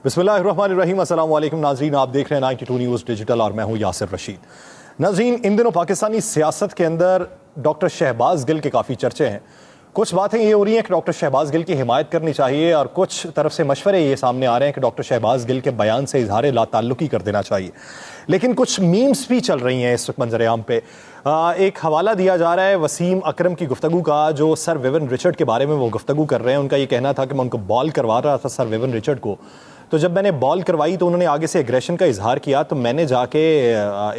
बिस्मिल्लाहिर्रहमानिर्रहीम। अस्सलाम वालेकुम नाज़रीन, आप देख रहे हैं 92 न्यूज़ डिजिटल और मैं हूं यासिर रशीद। नाज़रीन, इन दिनों पाकिस्तानी सियासत के अंदर डॉक्टर शहबाज गिल के काफ़ी चर्चे हैं। कुछ बातें ये हो रही हैं कि डॉक्टर शहबाज गिल की हिमायत करनी चाहिए और कुछ तरफ से मशवरे ये सामने आ रहे हैं कि डॉक्टर शहबाज गिल के बयान से इजहार लाताल्लुकी कर देना चाहिए। लेकिन कुछ मीम्स भी चल रही हैं इस वक्त मंजर-ए-आम पे। एक हवाला दिया जा रहा है वसीम अकरम की गुफ्तगू का, जो सर विविन रिचर्ड के बारे में वो गुफ्तगू कर रहे हैं। उनका ये कहना था कि मैं उनको बॉल करवा रहा था सर विविन रिचर्ड को, तो जब मैंने बॉल करवाई तो उन्होंने आगे से एग्रेशन का इजहार किया। तो मैंने जाके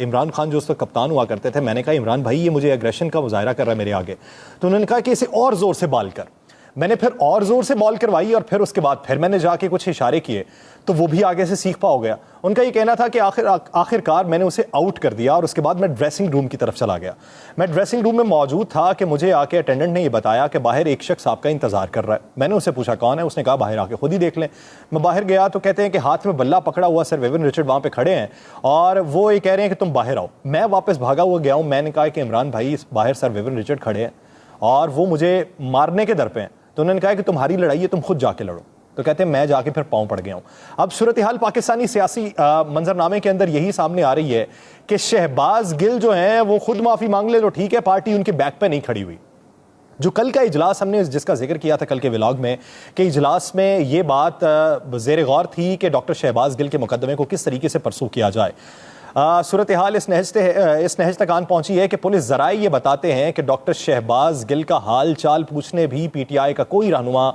इमरान खान जो उस वक्त कप्तान हुआ करते थे, मैंने कहा इमरान भाई ये मुझे एग्रेशन का मुजाहरा कर रहा है मेरे आगे। तो उन्होंने कहा कि इसे और ज़ोर से बॉल कर। मैंने फिर और ज़ोर से बॉल करवाई और फिर उसके बाद फिर मैंने जाके कुछ इशारे किए तो वो भी आगे से सीख पा हो गया। उनका ये कहना था कि आखिरकार मैंने उसे आउट कर दिया और उसके बाद मैं ड्रेसिंग रूम की तरफ चला गया। मैं ड्रेसिंग रूम में मौजूद था कि मुझे आके अटेंडेंट ने ये बताया कि बाहर एक शख्स आपका इंतजार कर रहा है। मैंने उससे पूछा कौन है, उसने कहा बाहर आके खुद ही देख लें। मैं बाहर गया तो कहते हैं कि हाथ में बल्ला पकड़ा हुआ सर विविन रिचर्ड वहाँ पे खड़े हैं और वो ये कह रहे हैं कि तुम बाहर आओ। मैं वापस भागा हुआ गया हूँ। मैंने कहा कि इमरान भाई बाहर सर विविन रिचर्ड खड़े हैं और वो मुझे मारने के दर पे हैं। तो उन्होंने कहा कि तुम्हारी लड़ाई है, तुम खुद जाके लड़ो। तो कहते हैं मैं जाके फिर पांव पड़ गया हूं। अब सूरत हाल पाकिस्तानी सियासी मंजरनामे के अंदर यही सामने आ रही है कि शहबाज गिल जो हैं वो खुद माफी मांग ले तो ठीक है, पार्टी उनके बैक पे नहीं खड़ी हुई। जो कल का इजलास हमने जिसका जिक्र किया था कल के व्लॉग में कि इजलास में ये बात ज़ेर गौर थी कि डॉक्टर शहबाज गिल के मुकदमे को किस तरीके से परसू किया जाए। सूरत हाल इस नहज तक आन पहुंची है कि पुलिस ज़राए ये बताते हैं कि डॉक्टर शहबाज गिल का हाल चाल पूछने भी PTI का कोई रहनुमा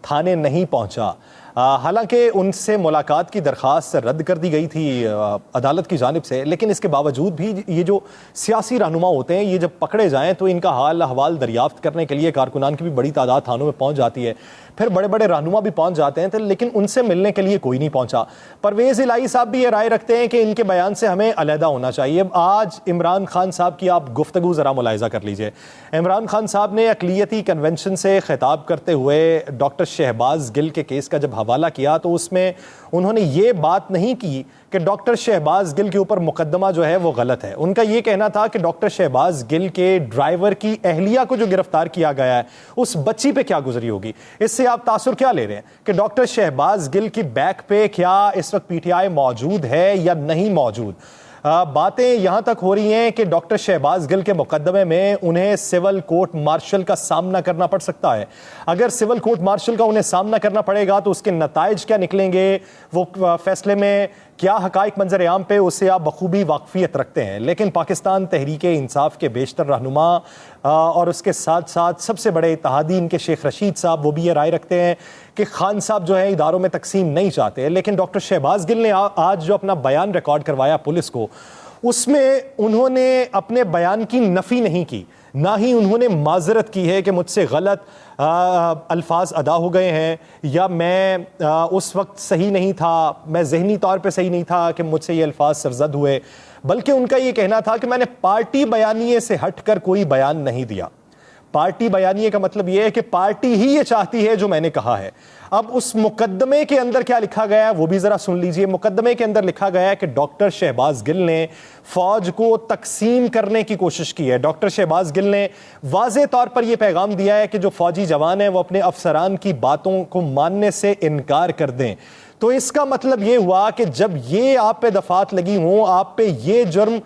थाने नहीं पहुंचा। हालांकि उनसे मुलाकात की दरख्वास्त रद्द कर दी गई थी अदालत की जानिब से, लेकिन इसके बावजूद भी ये जो सियासी रहनुमा होते हैं ये जब पकड़े जाएं तो इनका हाल अहवाल दरियाफ्त करने के लिए कारकुनान की भी बड़ी तादाद थानों में पहुंच जाती है। फिर बड़े बड़े रहनुमा भी पहुंच जाते हैं, लेकिन उनसे मिलने के लिए कोई नहीं पहुंचा। परवेज़ इलाही साहब भी ये राय रखते हैं कि इनके बयान से हमें अलहदा होना चाहिए। आज इमरान खान साहब की आप गुफ्तगू ज़रा मुलाहिज़ा कर लीजिए। इमरान खान साहब ने अक़लियती कन्वेंशन से खिताब करते हुए डॉक्टर शहबाज गिल के केस का जब हवाला किया तो उसमें उन्होंने ये बात नहीं की कि डॉक्टर शहबाज गिल के ऊपर मुकदमा जो है वो गलत है। उनका ये कहना था कि डॉक्टर शहबाज गिल के ड्राइवर की अहलिया को जो गिरफ्तार किया गया है उस बच्ची पे क्या गुजरी होगी। इससे आप तासुर क्या ले रहे हैं कि डॉक्टर शहबाज गिल की बैक पे क्या इस वक्त PTI मौजूद है या नहीं मौजूद। बातें यहां तक हो रही हैं कि डॉक्टर शहबाज गिल के मुकदमे में उन्हें सिविल कोर्ट मार्शल का सामना करना पड़ सकता है। अगर सिविल कोर्ट मार्शल का उन्हें सामना करना पड़ेगा तो उसके नताइज क्या निकलेंगे, वो फैसले में क्या हकाइक मंजर आम पे, उससे आप बखूबी वाकफियत रखते हैं। लेकिन पाकिस्तान तहरीक इंसाफ के बेशतर रहनुमा और उसके साथ साथ सबसे बड़े इत्तेहादी इनके शेख रशीद साहब वो भी ये राय रखते हैं कि खान साहब जो है इदारों में तकसीम नहीं चाहते। लेकिन डॉक्टर शहबाज गिल ने आज जो अपना बयान रिकॉर्ड करवाया पुलिस को, उसमें उन्होंने अपने बयान की नफ़ी नहीं की, ना ही उन्होंने माजरत की है कि मुझसे गलत अल्फाज अदा हो गए हैं या मैं उस वक्त सही नहीं था, मैं जहनी तौर पे सही नहीं था कि मुझसे ये अल्फाज सरजद हुए। बल्कि उनका ये कहना था कि मैंने पार्टी बयानिए से हटकर कोई बयान नहीं दिया। पार्टी बयानिए का मतलब यह है कि पार्टी ही ये चाहती है जो मैंने कहा है। अब उस मुकदमे के अंदर क्या लिखा गया है वो भी जरा सुन लीजिए। मुकदमे के अंदर लिखा गया है कि डॉक्टर शहबाज गिल ने फौज को तकसीम करने की कोशिश की है। डॉक्टर शहबाज गिल ने वाज़े तौर पर यह पैगाम दिया है कि जो फौजी जवान हैं वो अपने अफसरान की बातों को मानने से इनकार कर दें। तो इसका मतलब यह हुआ कि जब ये आप पे दफात लगी हों, आप पे ये जुर्म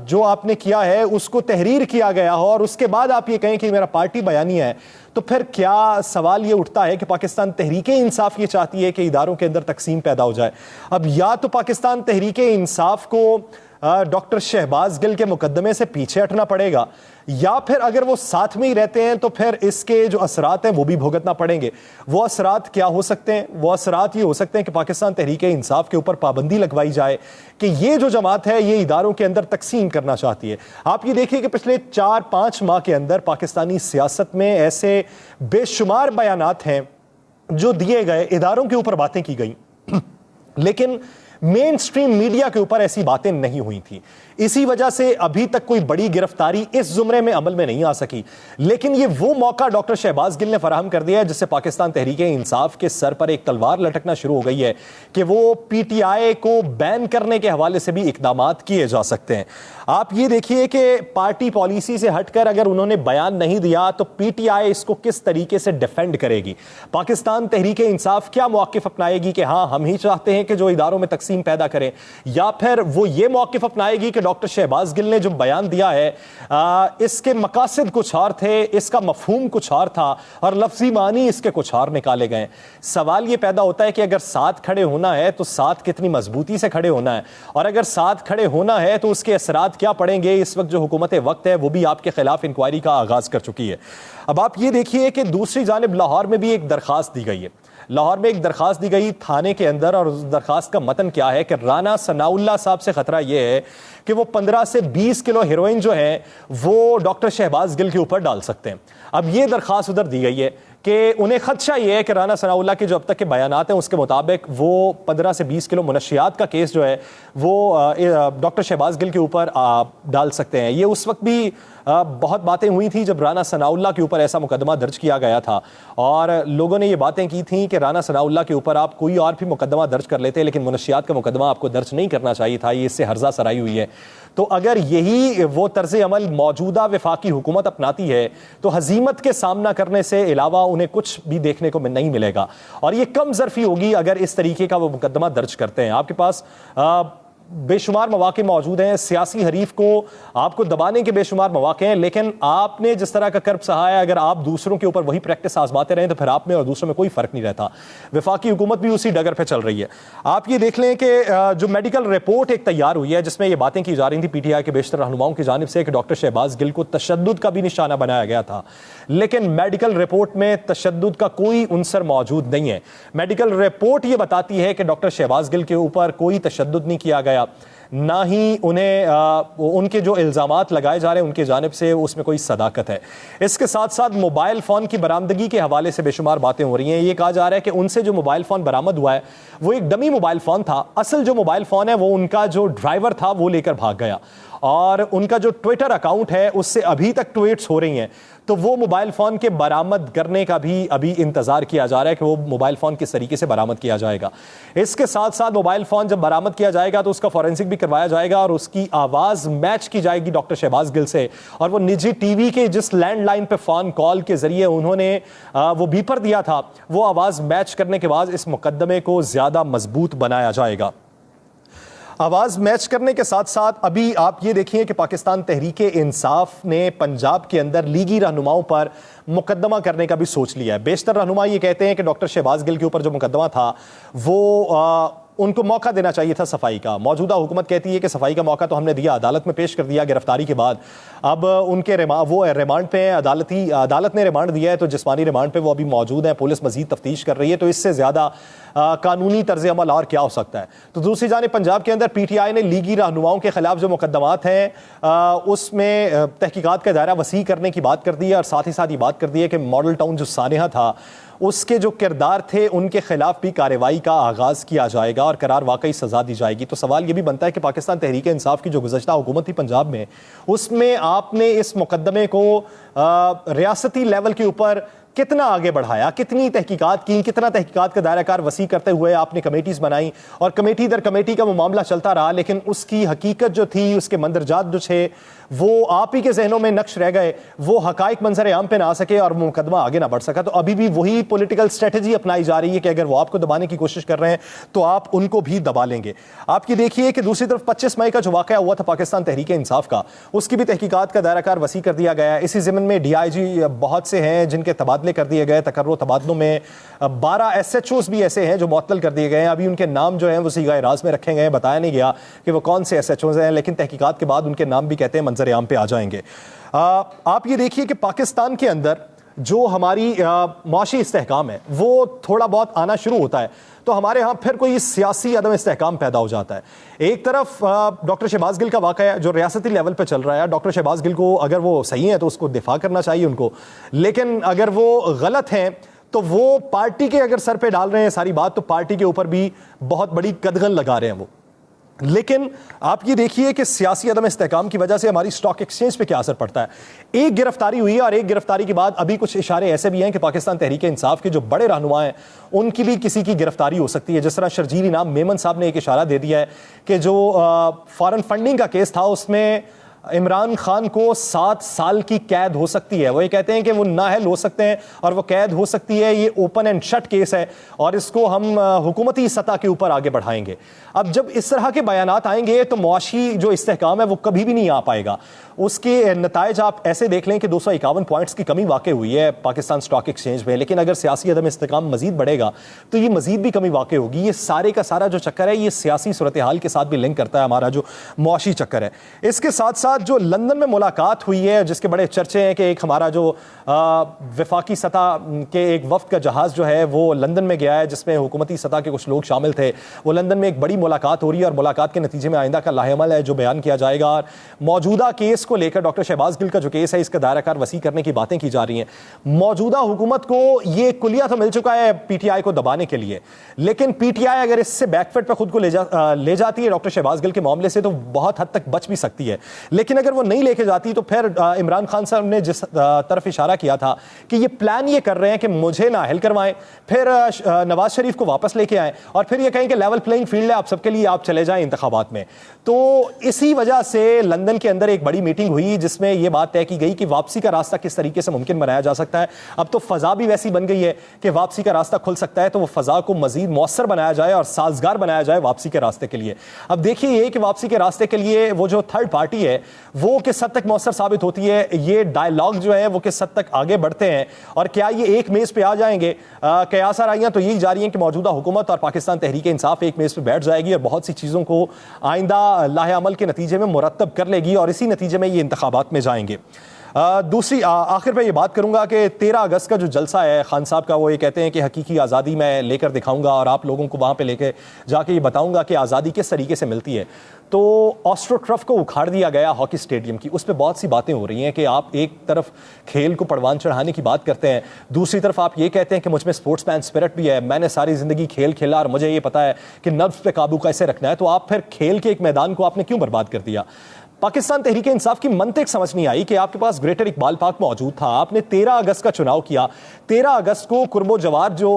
जो आपने किया है उसको तहरीर किया गया हो और उसके बाद आप ये कहें कि मेरा पार्टी बयानी है, तो फिर क्या सवाल ये उठता है कि पाकिस्तान तहरीक इंसाफ ये चाहती है कि इदारों के अंदर तकसीम पैदा हो जाए। अब या तो पाकिस्तान तहरीक इंसाफ को डॉक्टर शहबाज गिल के मुकदमे से पीछे हटना पड़ेगा, या फिर अगर वो साथ में ही रहते हैं तो फिर इसके जो असरात हैं वो भी भुगतना पड़ेंगे। वो असरात क्या हो सकते हैं? वो असरात ये हो सकते हैं कि पाकिस्तान तहरीक इंसाफ के ऊपर पाबंदी लगवाई जाए कि ये जो जमात है ये इदारों के अंदर तकसीम करना चाहती है। आप ये देखिए कि पिछले 4-5 माह के अंदर पाकिस्तानी सियासत में ऐसे बेशुमार बयानात हैं जो दिए गए, इदारों के ऊपर बातें की गई, लेकिन मेन स्ट्रीम मीडिया के ऊपर ऐसी बातें नहीं हुई थी। इसी वजह से अभी तक कोई बड़ी गिरफ्तारी इस जुमरे में अमल में नहीं आ सकी। लेकिन ये वो मौका डॉक्टर शहबाज गिल ने फराहम कर दिया है जिससे पाकिस्तान तहरीक-ए-इंसाफ के सर पर एक तलवार लटकना शुरू हो गई है कि वो पीटीआई को बैन करने के हवाले से भी इकदामात किए जा सकते हैं। आप ये देखिए कि पार्टी पॉलिसी से हटकर अगर उन्होंने बयान नहीं दिया तो पीटीआई इसको किस तरीके से डिफेंड करेगी। पाकिस्तान तहरीक-ए-इंसाफ क्या मौक़िफ़ अपनाएगी कि हाँ हम ही चाहते हैं कि जो इदारों में तकसीम पैदा करें, या फिर वो ये मौक़िफ़ अपनाएगी कि डॉक्टर शहबाज गिल ने जो बयान दिया है इसके मकासद कुछ और थे, इसका मफहूम कुछ और था और लफ्ज़ी मानी इसके कुछ और निकाले गए। सवाल ये पैदा होता है कि अगर साथ खड़े होना है तो साथ कितनी मजबूती से खड़े होना है, और अगर साथ खड़े होना है तो उसके असरात क्या पड़ेंगे। इस वक्त जो हुकूमत वक्त है वो भी आपके खिलाफ इंक्वायरी का आगाज कर चुकी है। अब आप ये देखिए कि दूसरी जानिब लाहौर में भी एक दरखास्त दी गई है। लाहौर में एक दरखास्त दी गई थाने के अंदर, और उस दरखास्त का मतन क्या है कि राना सनाउल्लाह साहब से खतरा यह है कि वो 15 से 20 किलो हेरोइन जो है वो डॉक्टर शहबाज गिल के ऊपर डाल सकते हैं। अब ये दरखास्त उधर दी गई है कि उन्हें खदशा ये है कि राना सनाउल्लाह के जो अब तक के बयानात हैं उसके मुताबिक वो 15 से 20 किलो मुनशियात का केस जो है वो डॉक्टर शहबाज गिल के ऊपर डाल सकते हैं। ये उस वक्त भी बहुत बातें हुई थी जब राना सनाउल्लाह के ऊपर ऐसा मुकदमा दर्ज किया गया था, और लोगों ने ये बातें की थी कि राना सनाउल्लाह के ऊपर आप कोई और भी मुकदमा दर्ज कर लेते, लेकिन मुनशियात का मुकदमा आपको दर्ज नहीं करना चाहिए था, ये इससे हर्जा सराई हुई है। तो अगर यही वो तर्ज अमल मौजूदा वफाकी हुकूमत अपनाती है तो हजीमत के सामना करने से अलावा उन्हें कुछ भी देखने को नहीं मिलेगा, और ये कम ज़रफ़ी होगी अगर इस तरीके का वो मुकदमा दर्ज करते हैं। आपके पास बेशुमार मौके मौजूद हैं, सियासी हरीफ को आपको दबाने के बेशुमार मौके हैं, लेकिन आपने जिस तरह का कर्ब सहा है अगर आप दूसरों के ऊपर वही प्रैक्टिस आजमाते रहें तो फिर आप में और दूसरों में कोई फर्क नहीं रहता। वफाकी हुकूमत भी उसी डगर पे चल रही है। आप ये देख लें कि जो मेडिकल रिपोर्ट एक तैयार हुई है जिसमें ये बातें की जा रही थी पीटीआई के बेशतर रहनुमाओं की जानिब से कि डॉक्टर शहबाज गिल को तशद्दुद का भी निशाना बनाया गया था, लेकिन मेडिकल रिपोर्ट में तशद्दुद का कोई उनसर मौजूद नहीं है। मेडिकल रिपोर्ट ये बताती है कि डॉक्टर शहबाज गिल के ऊपर कोई तशद्दुद नहीं किया गया, ना ही उन्हें उनके जो इल्ज़ामात लगाए जा रहे हैं उनकी जानिब से उसमें कोई सदाकत है। इसके साथ साथ मोबाइल फ़ोन की बरामदगी के हवाले से बेशुमार बातें हो रही हैं। ये कहा जा रहा है कि उनसे जो मोबाइल फ़ोन बरामद हुआ है वो एक डमी मोबाइल फ़ोन था, असल जो मोबाइल फ़ोन है वो उनका जो ड्राइवर था वो लेकर भाग गया, और उनका जो ट्विटर अकाउंट है उससे अभी तक ट्वीट्स हो रही हैं। तो वो मोबाइल फ़ोन के बरामद करने का भी अभी इंतज़ार किया जा रहा है कि वो मोबाइल फ़ोन किस तरीके से बरामद किया जाएगा। इसके साथ साथ मोबाइल फ़ोन जब बरामद किया जाएगा तो उसका फॉरेंसिक भी करवाया जाएगा और उसकी आवाज़ मैच की जाएगी डॉक्टर शहबाज गिल से, और वो निजी टीवी के जिस लैंडलाइन पे फ़ोन कॉल के ज़रिए उन्होंने वो बीपर दिया था वो आवाज़ मैच करने के बाद इस मुकदमे को ज़्यादा मजबूत बनाया जाएगा। आवाज़ मैच करने के साथ साथ अभी आप ये देखिए कि पाकिस्तान तहरीक-ए-इंसाफ ने पंजाब के अंदर लीगी रहनुमाओं पर मुकदमा करने का भी सोच लिया है। बेशतर रहनुमा ये कहते हैं कि डॉक्टर शहबाज गिल के ऊपर जो मुकदमा था वो उनको मौका देना चाहिए था सफाई का। मौजूदा हुकूमत कहती है कि सफाई का मौका तो हमने दिया, अदालत में पेश कर दिया गिरफ्तारी के बाद, अब उनके वो रिमांड पे हैं, अदालत ने रिमांड दिया है तो जिस्मानी रिमांड पे वो अभी मौजूद हैं, पुलिस मजीद तफ्तीश कर रही है। तो इससे ज़्यादा कानूनी तर्ज अमल और क्या हो सकता है। तो दूसरी जानिब पंजाब के अंदर पीटीआई ने लीगी रहनुमाओं के खिलाफ जो मुकदमात हैं उसमें तहकीकात का दायरा वसी करने की बात कर दी है, और साथ ही साथ ये बात कर दी है कि मॉडल टाउन जो सानेहा था उसके जो किरदार थे उनके खिलाफ भी कार्रवाई का आगाज़ किया जाएगा और करार वाकई सजा दी जाएगी। तो सवाल ये भी बनता है कि पाकिस्तान तहरीक-ए-इंसाफ की जो गुज़श्ता हुकूमत थी पंजाब में, उसमें आपने इस मुकदमे को रियासती लेवल के ऊपर कितना आगे बढ़ाया, कितनी तहकीकात की, कितना तहकीकात का दायरा कार वसी करते हुए आपने कमेटीज़ बनाई, और कमेटी दर कमेटी का वो मामला चलता रहा, लेकिन उसकी हकीकत जो थी, उसके मंदरजात जो थे वो आप ही के जहनों में नक्श रह गए, वो हकाइक मंजर आम पे ना आ सके और मुकदमा आगे ना बढ़ सका। तो अभी भी वही पॉलिटिकल स्ट्रेटजी अपनाई जा रही है कि अगर वो आपको दबाने की कोशिश कर रहे हैं तो आप उनको भी दबा लेंगे। आप ये देखिए कि दूसरी तरफ 25 मई का जो वाक़या हुआ था पाकिस्तान तहरीक-ए-इंसाफ का, उसकी भी तहकीकात का दायरा कार वसी कर दिया गया है। इसी ज़िम्न में DIG बहुत से हैं जिनके तबादले कर दिए गए, तकर्रो तबादलों में 12 SHOs भी ऐसे हैं जो मुअत्तल कर दिए गए हैं। अभी उनके नाम जो हैं वो सीगाए राज में रखे गए हैं, बताया नहीं गया कि वो कौन से SHOs हैं, लेकिन तहकीकात के बाद उनके नाम भी कहते हैं मंजर आम पे आ जाएंगे। आप ये देखिए कि पाकिस्तान के अंदर जो हमारी माशी इस्तेहकाम है वो थोड़ा बहुत आना शुरू होता है तो हमारे यहाँ फिर कोई सियासी अदम इस्तेहकाम पैदा हो जाता है। एक तरफ डॉक्टर शहबाज गिल का वाक़या है जो रियासती लेवल पे चल रहा है। डॉक्टर शहबाज गिल को अगर वो सही है तो उसको दिफा करना चाहिए उनको, लेकिन अगर वो गलत हैं तो वो पार्टी के अगर सर पे डाल रहे हैं सारी बात, तो पार्टी के ऊपर भी बहुत बड़ी कदगन लगा रहे हैं वो। लेकिन आप ये देखिए कि सियासी अदम इस्तेहकाम की वजह से हमारी स्टॉक एक्सचेंज पे क्या असर पड़ता है। एक गिरफ्तारी हुई है और एक गिरफ्तारी के बाद अभी कुछ इशारे ऐसे भी हैं कि पाकिस्तान तहरीक इंसाफ के जो बड़े रहनुमा हैं उनकी भी किसी की गिरफ्तारी हो सकती है। जिस तरह शर्जील इनाम मेमन साहब ने एक इशारा दे दिया है कि जो फॉरेन फंडिंग का केस था उसमें इमरान खान को 7 साल की कैद हो सकती है। वो ये कहते हैं कि वो नाअहल हो सकते हैं और वो कैद हो सकती है। ये ओपन एंड शट केस है और इसको हम हुकूमती सतह के ऊपर आगे बढ़ाएंगे। अब जब इस तरह के बयानात आएंगे तो मुआशी जो इस्तेहकाम है वो कभी भी नहीं आ पाएगा। उसके नताइज आप ऐसे देख लें कि 251 पॉइंट्स की कमी वाक़ई हुई है पाकिस्तान स्टॉक एक्सचेंज में, लेकिन अगर सियासी अदम इस्तेहकाम मजीद बढ़ेगा तो ये मजीद भी कमी वाक़ई होगी। ये सारे का सारा जो चक्कर है ये सियासी सूरत हाल के साथ भी लिंक करता है, हमारा जो मुआशी चक्कर है। इसके साथ साथ जो लंदन में मुलाकात हुई है जिसके बड़े चर्चे हैं कि एक हमारा जो वफाकी सतह के एक वफ्द का जहाज़ जो है वो लंदन में गया है जिसमें हुकूमती सतह के कुछ लोग शामिल थे। वो लंदन में एक बड़ी मुलाकात हो रही है और मुलाकात के नतीजे में आइंदा का लाहेअमल है जो बयान किया जाएगा। और मौजूदा केस को लेकर डॉक्टर शहबाज गिल का जो केस है इसका दायरा कार वसी करने की बातें की जा रही हैं। मौजूदा हुकूमत को ये कुलिया तो मिल चुका है पीटीआई को दबाने के लिए, लेकिन पीटीआई अगर इससे बैकफुट पर खुद को ले जाती है डॉक्टर शहबाज गिल के मामले से तो बहुत हद तक बच भी सकती है। लेकिन अगर वो नहीं लेके जाती तो फिर इमरान खान साहब ने जिस तरफ इशारा किया था कि ये प्लान ये कर रहे हैं कि मुझे नाअहल करवाएं, फिर नवाज शरीफ को वापस लेके आएं और फिर ये कहें कि लेवल प्लेइंग फील्ड है आप सबके लिए, आप चले जाएं इंतखाबात में। तो इसी वजह से लंदन के अंदर एक बड़ी मीटिंग हुई जिसमें यह बात तय की गई कि वापसी का रास्ता किस तरीके से मुमकिन बनाया जा सकता है। अब तो फजा भी वैसी बन गई है कि वापसी का रास्ता खुल सकता है, तो वो फजा को मजीद मौसर बनाया जाए और साजगार बनाया जाए वापसी के रास्ते के लिए। अब देखिए ये कि वापसी के रास्ते के लिए वो जो थर्ड पार्टी है वो किस हद तक मौसर साबित होती है, ये डायलॉग जो है वो किस हद तक आगे बढ़ते हैं और क्या ये एक मेज पे आ जाएंगे। कयास राइयां तो यही जा रही हैं कि मौजूदा हुकूमत और पाकिस्तान तहरीक इंसाफ एक मेज पे बैठ जाएगी और बहुत सी चीज़ों को आइंदा लाहे अमल के नतीजे में मुरतब कर लेगी और इसी नतीजे में ये इंतखाबात में जाएंगे। दूसरी आखिर पे ये बात करूंगा कि 13 अगस्त का जो जलसा है खान साहब का, वो ये कहते हैं कि हकीकी आज़ादी मैं लेकर दिखाऊंगा और आप लोगों को वहाँ पे लेके जाके ये बताऊंगा कि आज़ादी किस तरीके से मिलती है। तो ऑस्ट्रो ट्रफ को उखाड़ दिया गया हॉकी स्टेडियम की, उस पर बहुत सी बातें हो रही हैं कि आप एक तरफ खेल को परवान चढ़ाने की बात करते हैं, दूसरी तरफ आप ये कहते हैं कि मुझ में स्पोर्ट्समैन स्पिरिट भी है, मैंने सारी ज़िंदगी खेल खेला और मुझे ये पता है कि नब्ज़ पे काबू कैसे रखना है। तो आप फिर खेल के एक मैदान को आपने क्यों बर्बाद कर दिया? पाकिस्तान तहरीक इंसाफ की मंतिक समझ नहीं आई कि आपके पास ग्रेटर इकबाल पार्क मौजूद था, आपने 13 अगस्त का चुनाव किया। 13 अगस्त को कुर्बो जवार जो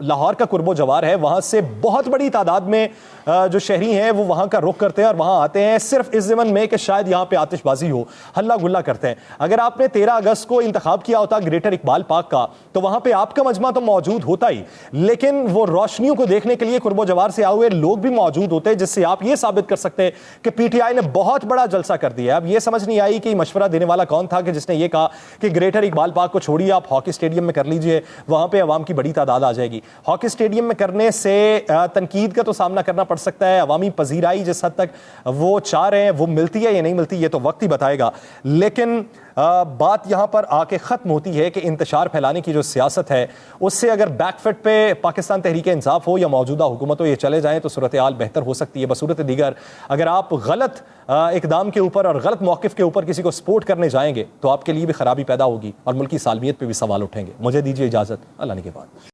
लाहौर का कुर्बो जवार है वहां से बहुत बड़ी तादाद में जो शहरी हैं वो वहां का रुख करते हैं और वहां आते हैं सिर्फ इस ज़िमन में कि शायद यहां पे आतिशबाजी हो, हल्ला गुल्ला करते हैं। अगर आपने 13 अगस्त को इंतखाब किया होता ग्रेटर इकबाल पार्क का तो वहां पे आपका मजमा तो मौजूद होता ही, लेकिन वो रोशनियों को देखने के लिए कुर्बो जवार से आए हुए लोग भी मौजूद होते, जिससे आप ये साबित कर सकते कि पीटीआई ने बहुत बड़ा जलसा कर दिया। अब ये समझ नहीं आई कि मशवरा देने वाला कौन था कि जिसने ये कहा कि ग्रेटर इकबाल पार्क को छोड़िए, आप हॉकी स्टेडियम में कर लीजिए, वहां पे अवाम की बड़ी तादाद आ जाएगी। हॉकी स्टेडियम में करने से तनकीद का तो सामना करना पड़ सकता है, अवामी पजीराई जिस हद तक वो चाह रहे हैं वो मिलती है या नहीं मिलती ये तो वक्त ही बताएगा। लेकिन बात यहां पर आके खत्म होती है कि इंतशार फैलाने की जो सियासत है उससे अगर बैकफुट पे पाकिस्तान तहरीक इंसाफ हो या मौजूदा हुकूमत हो ये चले जाएं तो सूरत हाल बेहतर हो सकती है। बसूरत दीगर अगर आप गलत इकदाम के ऊपर और गलत मौक़िफ़ के ऊपर किसी को सपोर्ट करने जाएंगे तो आपके लिए भी खराबी पैदा होगी और मुल्की सालमियत पे भी सवाल उठेंगे। मुझे दीजिए इजाज़त, अल्लाह ने के बाद।